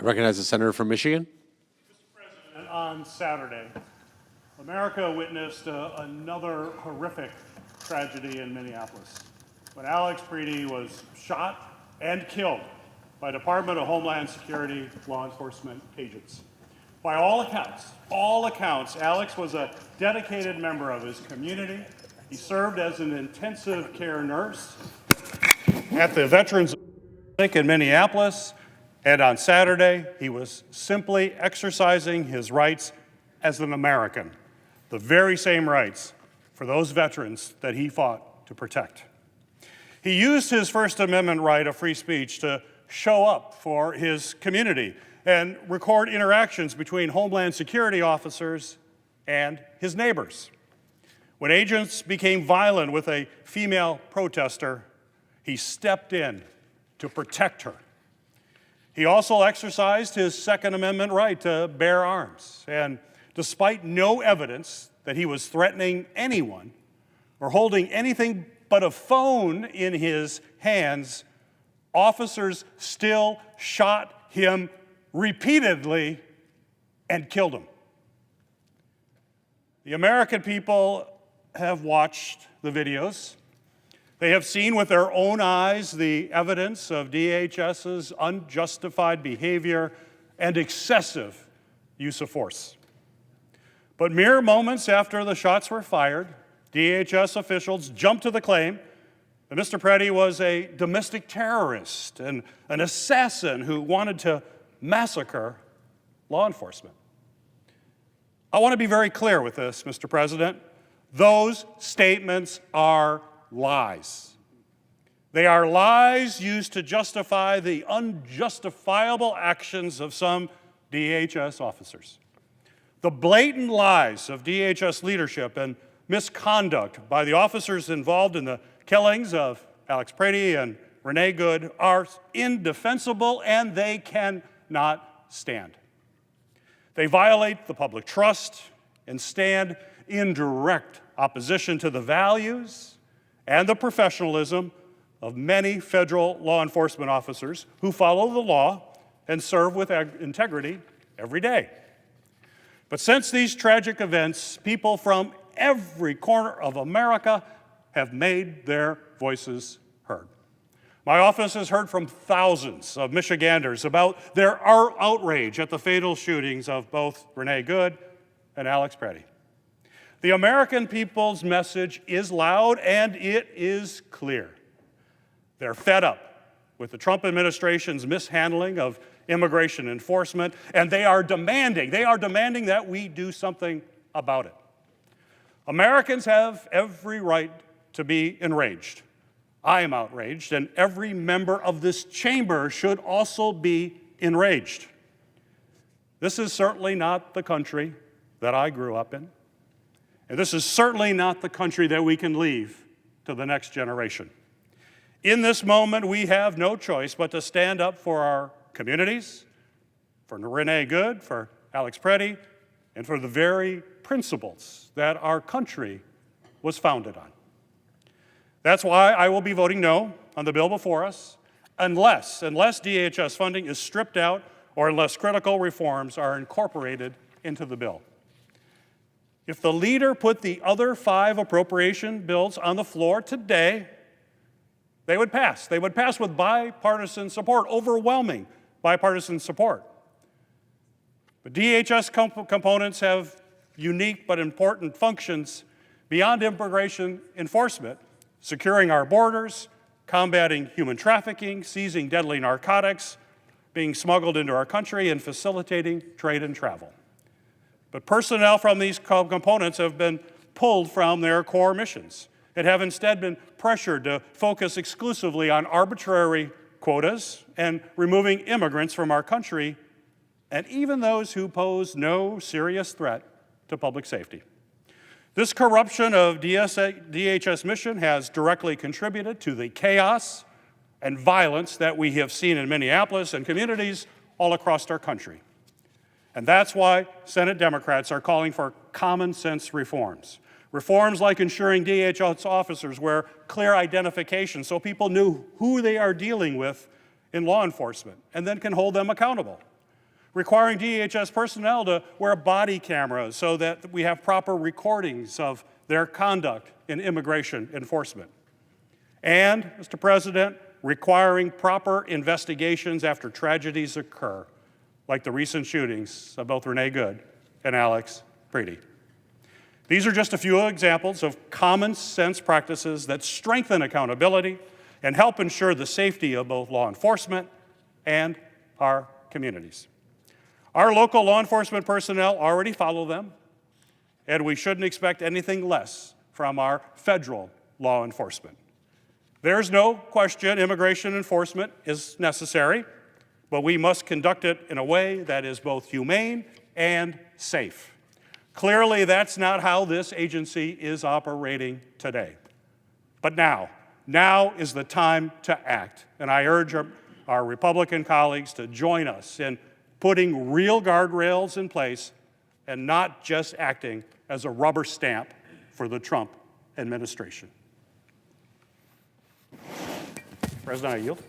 I recognize the senator from Michigan. Mr. President, on Saturday, America witnessed another horrific tragedy in Minneapolis when Alex Preedy was shot and killed by Department of Homeland Security law enforcement agents. By all accounts, Alex was a dedicated member of his community. He served as an intensive care nurse at the Veterans Clinic in Minneapolis, and on Saturday, he was simply exercising his rights as an American, the very same rights for those veterans that he fought to protect. He used his First Amendment right of free speech to show up for his community and record interactions between Homeland Security officers and his neighbors. When agents became violent with a female protester, he stepped in to protect her. He also exercised his Second Amendment right to bear arms, and despite no evidence that he was threatening anyone or holding anything but a phone in his hands, officers still shot him repeatedly and killed him. The American people have watched the videos. They have seen with their own eyes the evidence of DHS's unjustified behavior and excessive use of force. But mere moments after the shots were fired, DHS officials jumped to the claim that Mr. Preedy was a domestic terrorist and an assassin who wanted to massacre law enforcement. I want to be very clear with this, Mr. President. Those statements are lies. They are lies used to justify the unjustifiable actions of some DHS officers. The blatant lies of DHS leadership and misconduct by the officers involved in the killings of Alex Preedy and Renee Good are indefensible, and they cannot stand. They violate the public trust and stand in direct opposition to the values and the professionalism of many federal law enforcement officers who follow the law and serve with integrity every day. But since these tragic events, people from every corner of America have made their voices heard. My office has heard from thousands of Michiganders about their outrage at the fatal shootings of both Renee Good and Alex Preedy. The American people's message is loud and it is clear. They're fed up with the Trump administration's mishandling of immigration enforcement, and they are demanding that we do something about it. Americans have every right to be enraged. I am outraged, and every member of this chamber should also be enraged. This is certainly not the country that I grew up in, and this is certainly not the country that we can leave to the next generation. In this moment, we have no choice but to stand up for our communities, for Renee Good, for Alex Preedy, and for the very principles that our country was founded on. That's why I will be voting no on the bill before us unless DHS funding is stripped out or unless critical reforms are incorporated into the bill. If the leader put the other 5 appropriation bills on the floor today, they would pass. They would pass with bipartisan support, overwhelming bipartisan support. But DHS components have unique but important functions beyond immigration enforcement, securing our borders, combating human trafficking, seizing deadly narcotics being smuggled into our country, and facilitating trade and travel. But personnel from these components have been pulled from their core missions and have instead been pressured to focus exclusively on arbitrary quotas and removing immigrants from our country, and even those who pose no serious threat to public safety. This corruption of DHS mission has directly contributed to the chaos and violence that we have seen in Minneapolis and communities all across our country. And that's why Senate Democrats are calling for common sense reforms. Reforms like ensuring DHS officers wear clear identification so people knew who they are dealing with in law enforcement and then can hold them accountable. requiring DHS personnel to wear body cameras so that we have proper recordings of their conduct in immigration enforcement. And, Mr. President, requiring proper investigations after tragedies occur, like the recent shootings of both Renee Good and Alex Preedy. These are just a few examples of common sense practices that strengthen accountability and help ensure the safety of both law enforcement and our communities. Our local law enforcement personnel already follow them, and we shouldn't expect anything less from our federal law enforcement. There's no question immigration enforcement is necessary, but we must conduct it in a way that is both humane and safe. Clearly, that's not how this agency is operating today. But now is the time to act, and I urge our Republican colleagues to join us in putting real guardrails in place and not just acting as a rubber stamp for the Trump administration. President, I yield.